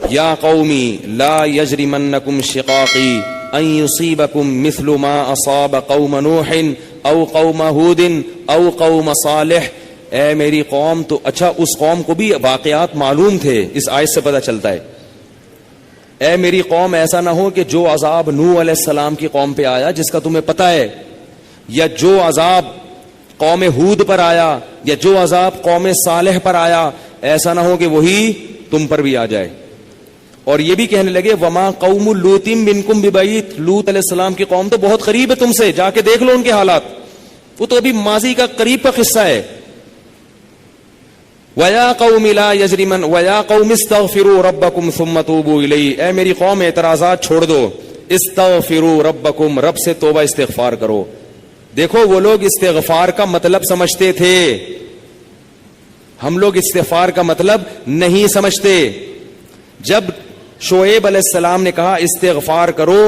یا قومی لا یجرمنکم شقاقی ان یصیبکم مثل ما اصاب قوم نوح او قوم ہود او قوم صالح. اے میری قوم. تو اچھا اس قوم کو بھی واقعات معلوم تھے, اس آیت سے پتہ چلتا ہے. اے میری قوم ایسا نہ ہو کہ جو عذاب نوح علیہ السلام کی قوم پہ آیا جس کا تمہیں پتہ ہے, یا جو عذاب قوم ہود پر آیا, یا جو عذاب قوم صالح پر آیا, ایسا نہ ہو کہ وہی تم پر بھی آ جائے. اور یہ بھی کہنے لگے وما قوم لوط منکم ببعید, لوط علیہ السلام کی قوم تو بہت قریب ہے تم سے, جا کے دیکھ لو ان کے حالات, وہ تو ابھی ماضی کا قریب کا قصہ ہے. وَيَا قَوْمِ لَا يَجْرِمَنْ وَيَا قَوْمِ اسْتَغْفِرُوا رَبَّكُمْ ثُمَّ تُوبُوا إِلَيْهِ. اے میری قوم اعتراضات چھوڑ دو, استغفروا ربکم, رب سے توبہ استغفار کرو. دیکھو وہ لوگ استغفار کا مطلب سمجھتے تھے, ہم لوگ استغفار کا مطلب نہیں سمجھتے. جب شعیب علیہ السلام نے کہا استغفار کرو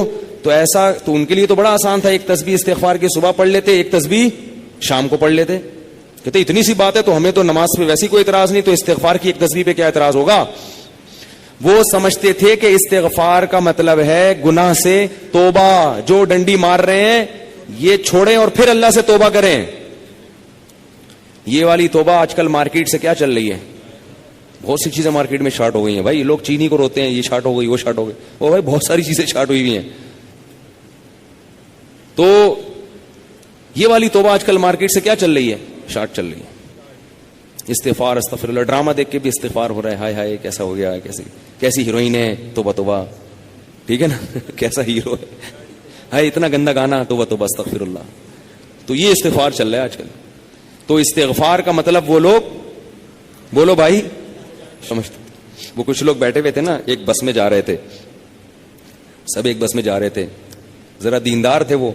تو ایسا تو ان کے لیے تو بڑا آسان تھا, ایک تسبیح استغفار کی صبح پڑھ لیتے, ایک تسبیح شام کو پڑھ لیتے. کہتے اتنی سی بات ہے تو ہمیں تو نماز پہ ویسی کوئی اعتراض نہیں, تو استغفار کی ایک تسبیح پہ کیا اعتراض ہوگا. وہ سمجھتے تھے کہ استغفار کا مطلب ہے گناہ سے توبہ, جو ڈنڈی مار رہے ہیں یہ چھوڑیں اور پھر اللہ سے توبہ کریں. یہ والی توبہ آج کل مارکیٹ سے کیا چل رہی ہے, بہت سی چیزیں مارکیٹ میں شارٹ ہو گئی ہیں بھائی. لوگ چینی کو روتے ہیں, یہ شارٹ ہو گئی, وہ شارٹ ہو گئی, وہ بھائی بہت ساری چیزیں شارٹ ہوئی ہوئی ہیں. تو یہ والی توبہ آج کل مارکیٹ سے کیا چل رہی ہے, شارٹ چل رہی ہے. استغفار استغفر اللہ, ڈرامہ دیکھ کے بھی استغفار ہو رہا ہے, ہائے ہائے کیسا ہو گیا, کیسی ہیروئن ہے, توبہ توبہ, ٹھیک ہے نا, کیسا ہیرو ہے, ہائے اتنا گندا گانا, توبہ توبہ استغفر اللہ. تو یہ استغفار چل رہا ہے آج کل. تو استغفار کا مطلب وہ لوگ, بولو بھائی, سمجھتے. وہ کچھ لوگ بیٹھے ہوئے تھے نا, ایک بس میں جا رہے تھے, سب ایک بس میں جا رہے تھے, ذرا دیندار تھے وہ,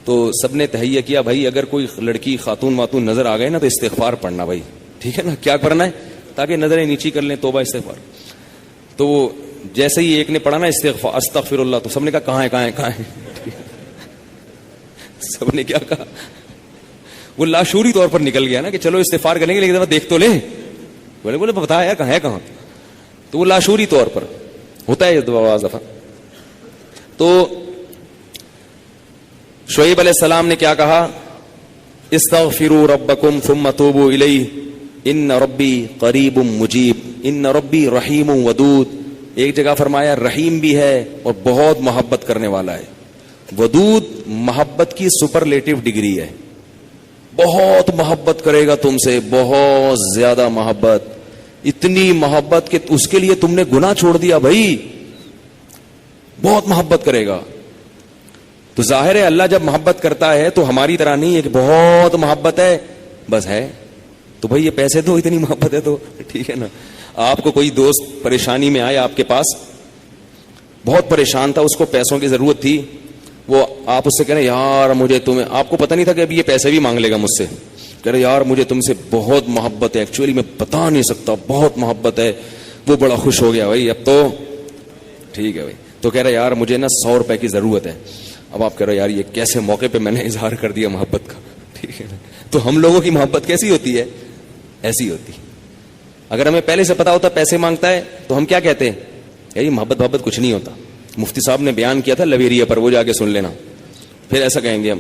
تو سب نے تہیہ کیا بھائی اگر کوئی لڑکی خاتون واتون نظر آ گئے نا تو استغفار پڑھنا بھائی, ٹھیک ہے نا, کیا کرنا ہے تاکہ نظریں نیچی کر لیں, توبہ استغفار. تو وہ جیسے ہی ایک نے پڑھا نا استغفار استغفر اللہ, تو سب نے کہا کہاں ہے کہاں ہے کہاں ہے, سب نے کیا کہا, وہ لاشعوری طور پر نکل گیا نا کہ چلو استغفار کریں گے لیکن دفعہ دیکھ تو لیں, بولے بتا یار کہاں ہے کہاں. تو وہ لاشعوری طور پر ہوتا ہے یہ بعض دفعہ. تو شعیب علیہ السلام نے کیا کہا, استغفروا ربکم ثم توبوا الیہ ان ربی قریب مجیب ان ربی رحیم ودود. ایک جگہ فرمایا رحیم بھی ہے اور بہت محبت کرنے والا ہے. ودود محبت کی سپرلیٹو ڈگری ہے, بہت محبت کرے گا تم سے, بہت زیادہ محبت, اتنی محبت کہ اس کے لیے تم نے گناہ چھوڑ دیا بھائی, بہت محبت کرے گا. تو ظاہر ہے اللہ جب محبت کرتا ہے تو ہماری طرح نہیں ہے کہ بہت محبت ہے بس ہے, تو بھائی یہ پیسے دو, اتنی محبت ہے تو ٹھیک ہے نا. آپ کو کوئی دوست پریشانی میں آیا آپ کے پاس, بہت پریشان تھا, اس کو پیسوں کی ضرورت تھی, وہ آپ اس سے کہہ رہے یار مجھے تمہیں, آپ کو پتہ نہیں تھا کہ ابھی یہ پیسے بھی مانگ لے گا مجھ سے, کہہ رہے یار مجھے تم سے بہت محبت ہے, ایکچولی میں بتا نہیں سکتا, بہت محبت ہے. وہ بڑا خوش ہو گیا بھائی, اب تو ٹھیک ہے بھائی. تو کہہ رہے یار مجھے نا 100 روپے کی ضرورت ہے. اب آپ کہہ رہے یار یہ کیسے موقع پہ میں نے اظہار کر دیا محبت کا, ٹھیک ہے نا. تو ہم لوگوں کی محبت کیسی ہوتی ہے, ایسی ہوتی. اگر ہمیں پہلے سے پتا ہوتا پیسے مانگتا ہے تو ہم کیا کہتے ہیں, یار محبت کچھ نہیں ہوتا. مفتی صاحب نے بیان کیا تھا لویریہ پر, وہ جا کے سن لینا, پھر ایسا کہیں گے ہم.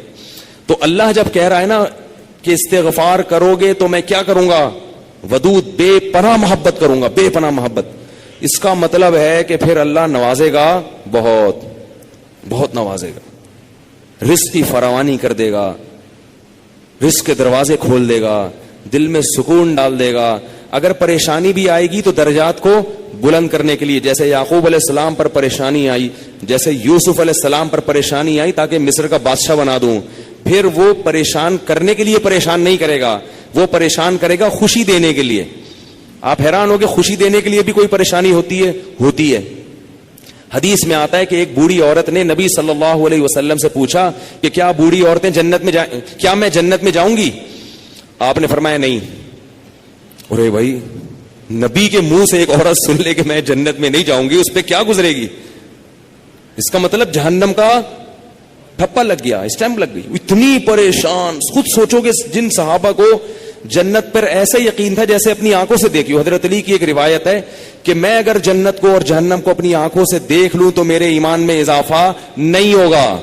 تو اللہ جب کہہ رہا ہے نا کہ استغفار کرو گے تو میں کیا کروں گا, ودود بے پناہ محبت کروں گا, بے پناہ محبت. اس کا مطلب ہے کہ پھر اللہ نوازے گا, بہت بہت نوازے گا, رزق کی فراوانی کر دے گا, رزق کے دروازے کھول دے گا, دل میں سکون ڈال دے گا. اگر پریشانی بھی آئے گی تو درجات کو بلند کرنے کے لیے, جیسے یعقوب علیہ السلام پر پریشانی آئی, جیسے یوسف علیہ السلام پر پریشانی آئی تاکہ مصر کا بادشاہ بنا دوں, پھر وہ پریشان کرنے کے لیے پریشان نہیں کرے گا, وہ پریشان کرے گا خوشی دینے کے لیے. آپ حیران ہو کہ خوشی دینے کے لیے بھی کوئی پریشانی ہوتی ہے, ہوتی ہے. حدیث میں آتا ہے کہ ایک بوڑھی عورت نے نبی صلی اللہ علیہ وسلم سے پوچھا کہ کیا بوڑھی عورتیں جنت میں کیا میں جنت میں جاؤں گی؟ آپ نے فرمایا نہیں. ارے بھائی, نبی کے منہ سے ایک عورت سن لے کہ میں جنت میں نہیں جاؤں گی, اس پہ کیا گزرے گی؟ اس کا مطلب جہنم کا ٹھپا لگ گیا, اسٹیمپ لگ گئی. اتنی پریشان. خود سوچو کہ جن صحابہ کو جنت پر ایسا یقین تھا جیسے اپنی آنکھوں سے دیکھی ہو. حضرت علی کی ایک روایت ہے کہ میں اگر جنت کو اور جہنم کو اپنی آنکھوں سے دیکھ لوں تو میرے ایمان میں اضافہ نہیں ہوگا.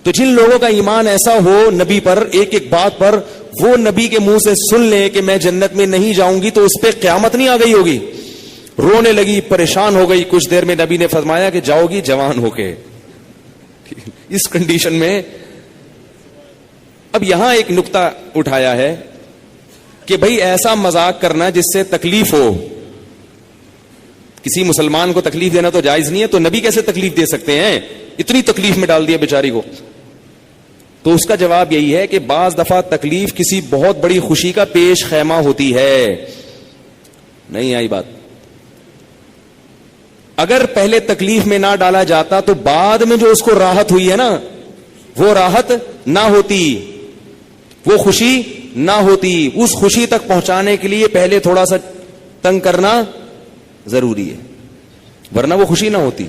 تو جن لوگوں کا ایمان ایسا ہو نبی پر ایک ایک بات پر, وہ نبی کے منہ سے سن لیں کہ میں جنت میں نہیں جاؤں گی, تو اس پہ قیامت نہیں آ گئی ہوگی. رونے لگی, پریشان ہو گئی, کچھ دیر میں نبی نے فرمایا کہ جاؤ گی جوان ہو کے. اس کنڈیشن میں اب یہاں ایک نقطہ اٹھایا ہے کہ بھئی ایسا مذاق کرنا جس سے تکلیف ہو. کسی مسلمان کو تکلیف دینا تو جائز نہیں ہے, تو نبی کیسے تکلیف دے سکتے ہیں؟ اتنی تکلیف میں ڈال دیا بیچاری کو. تو اس کا جواب یہی ہے کہ بعض دفعہ تکلیف کسی بہت بڑی خوشی کا پیش خیمہ ہوتی ہے. نہیں آئی بات؟ اگر پہلے تکلیف میں نہ ڈالا جاتا تو بعد میں جو اس کو راحت ہوئی ہے نا, وہ راحت نہ ہوتی, وہ خوشی نہ ہوتی. اس خوشی تک پہنچانے کے لیے پہلے تھوڑا سا تنگ کرنا ضروری ہے, ورنہ وہ خوشی نہ ہوتی.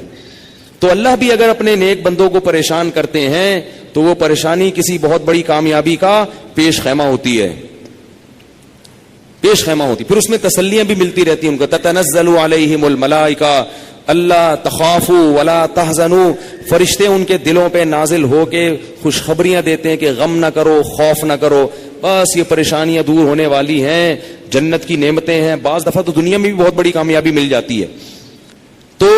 تو اللہ بھی اگر اپنے نیک بندوں کو پریشان کرتے ہیں تو وہ پریشانی کسی بہت بڑی کامیابی کا پیش خیمہ ہوتی ہے, پیش خیمہ ہوتی. پھر اس میں تسلیاں بھی ملتی رہتی ہیں ان کو. تتنزل علیہم الملائکہ اللہ تخافوا ولا تحزنوا, فرشتے ان کے دلوں پہ نازل ہو کے خوشخبریاں دیتے ہیں کہ غم نہ کرو, خوف نہ کرو, بس یہ پریشانیاں دور ہونے والی ہیں, جنت کی نعمتیں ہیں. بعض دفعہ تو دنیا میں بھی بہت بڑی کامیابی مل جاتی ہے. تو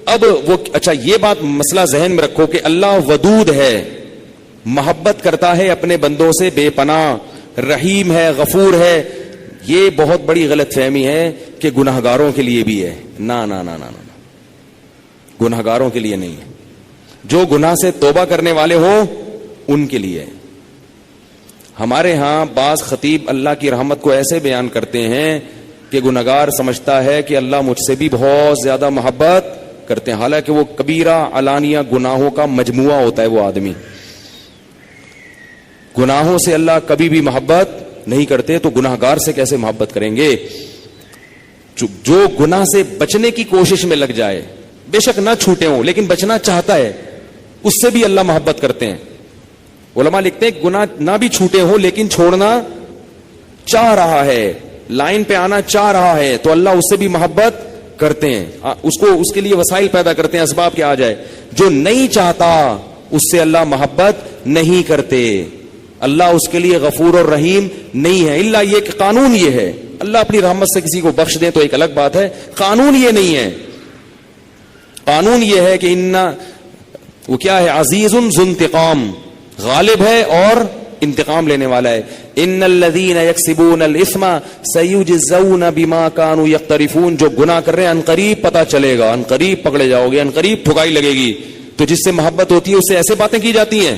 اب وہ اچھا یہ بات مسئلہ ذہن میں رکھو کہ اللہ ودود ہے, محبت کرتا ہے اپنے بندوں سے بے پناہ, رحیم ہے, غفور ہے. یہ بہت بڑی غلط فہمی ہے کہ گناہگاروں کے لیے بھی ہے. نا نا نا نا نا, گناہگاروں کے لیے نہیں ہے. جو گناہ سے توبہ کرنے والے ہوں ان کے لیے. ہمارے ہاں بعض خطیب اللہ کی رحمت کو ایسے بیان کرتے ہیں کہ گناہگار سمجھتا ہے کہ اللہ مجھ سے بھی بہت زیادہ محبت کرتے ہیں, حالانکہ وہ کبیرہ علانیہ گناہوں کا مجموعہ ہوتا ہے. وہ آدمی گناہوں سے اللہ کبھی بھی محبت نہیں کرتے, تو گناہگار سے کیسے محبت کریں گے؟ جو گناہ سے بچنے کی کوشش میں لگ جائے, بے شک نہ چھوٹے ہوں لیکن بچنا چاہتا ہے, اس سے بھی اللہ محبت کرتے ہیں. علماء لکھتے ہیں گناہ نہ بھی چھوٹے ہوں لیکن چھوڑنا چاہ رہا ہے, لائن پہ آنا چاہ رہا ہے, تو اللہ اس سے بھی محبت کرتے ہیں. اس کے لیے وسائل پیدا کرتے ہیں, اسباب کے آ جائے. جو نہیں چاہتا اس سے اللہ محبت نہیں کرتے. اللہ اس کے لیے غفور اور رحیم نہیں ہے. الا یہ کہ قانون یہ ہے, اللہ اپنی رحمت سے کسی کو بخش دے تو ایک الگ بات ہے, قانون یہ نہیں ہے. قانون یہ ہے کہ وہ کیا ہے, عزیز ذو انتقام, غالب ہے اور انتقام لینے والا ہے. ان الذين يكسبون الاثم سيجزون بما كانوا يقترفون, جو گناہ کر رہے ہیں عنقریب پتہ چلے گا, عنقریب پکڑے جاؤ گے, عنقریب ٹھکائی لگے گی. تو جس سے محبت ہوتی ہے اس سے ایسے باتیں کی جاتی ہیں.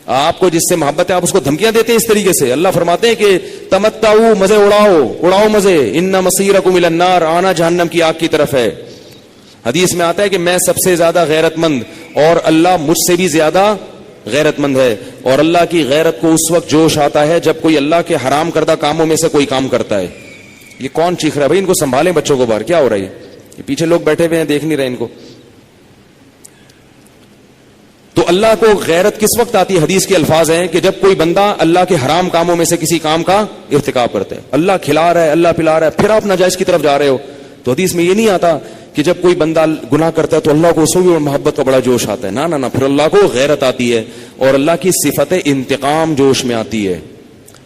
آپ کو جس سے محبت ہے آپ اس کو دھمکیاں دیتے ہیں اس طریقے سے. اللہ فرماتے ہیں کہ تمتعوا, مزے اڑاؤ مزے, ان مصیرکم الی النار, آنا جہنم کی آگ کی طرف ہے. حدیث میں آتا ہے کہ میں سب سے زیادہ غیرت مند اور اللہ مجھ سے بھی زیادہ غیرت مند ہے. اور اللہ کی غیرت کو اس وقت جوش آتا ہے جب کوئی اللہ کے حرام کردہ کاموں میں سے کوئی کام کرتا ہے. یہ کون چیخ رہا ہے بھائی؟ ان کو سنبھالیں بچوں کو باہر, کیا ہو رہا ہے یہ پیچھے لوگ بیٹھے ہوئے ہیں دیکھ نہیں رہے ان کو. تو اللہ کو غیرت کس وقت آتی ہے؟ حدیث کے الفاظ ہیں کہ جب کوئی بندہ اللہ کے حرام کاموں میں سے کسی کام کا ارتکاب کرتا ہے. اللہ کھلا رہا ہے, اللہ پلا رہا ہے, پھر آپ ناجائز کی طرف جا رہے ہو. تو حدیث میں یہ نہیں آتا کہ جب کوئی بندہ گناہ کرتا ہے تو اللہ کو اس بھی محبت کا بڑا جوش آتا ہے. نہ پھر اللہ کو غیرت آتی ہے اور اللہ کی صفت انتقام جوش میں آتی ہے.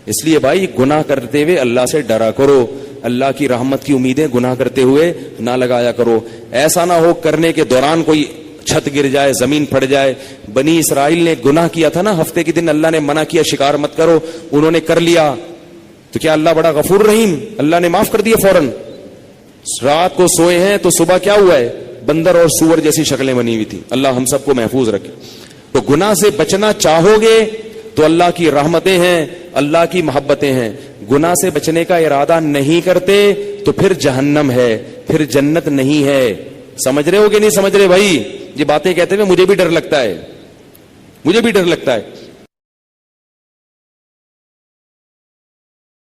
اس لیے بھائی گناہ کرتے ہوئے اللہ سے ڈرا کرو, اللہ کی رحمت کی امیدیں گناہ کرتے ہوئے نہ لگایا کرو. ایسا نہ ہو کرنے کے دوران کوئی چھت گر جائے, زمین پھٹ جائے. بنی اسرائیل نے گناہ کیا تھا نا, ہفتے کے دن اللہ نے منع کیا شکار مت کرو, انہوں نے کر لیا, تو کیا اللہ بڑا غفور رحیم, اللہ نے معاف کر دیا فوراً. رات کو سوئے ہیں تو صبح کیا ہوا ہے, بندر اور سور جیسی شکلیں بنی ہوئی تھی. اللہ ہم سب کو محفوظ رکھے. تو گناہ سے بچنا چاہو گے تو اللہ کی رحمتیں ہیں, اللہ کی محبتیں ہیں. گناہ سے بچنے کا ارادہ نہیں کرتے تو پھر جہنم ہے, پھر جنت نہیں ہے. سمجھ رہے ہو کہ نہیں سمجھ رہے بھائی؟ یہ باتیں کہتے ہوئے مجھے بھی ڈر لگتا ہے, مجھے بھی ڈر لگتا ہے.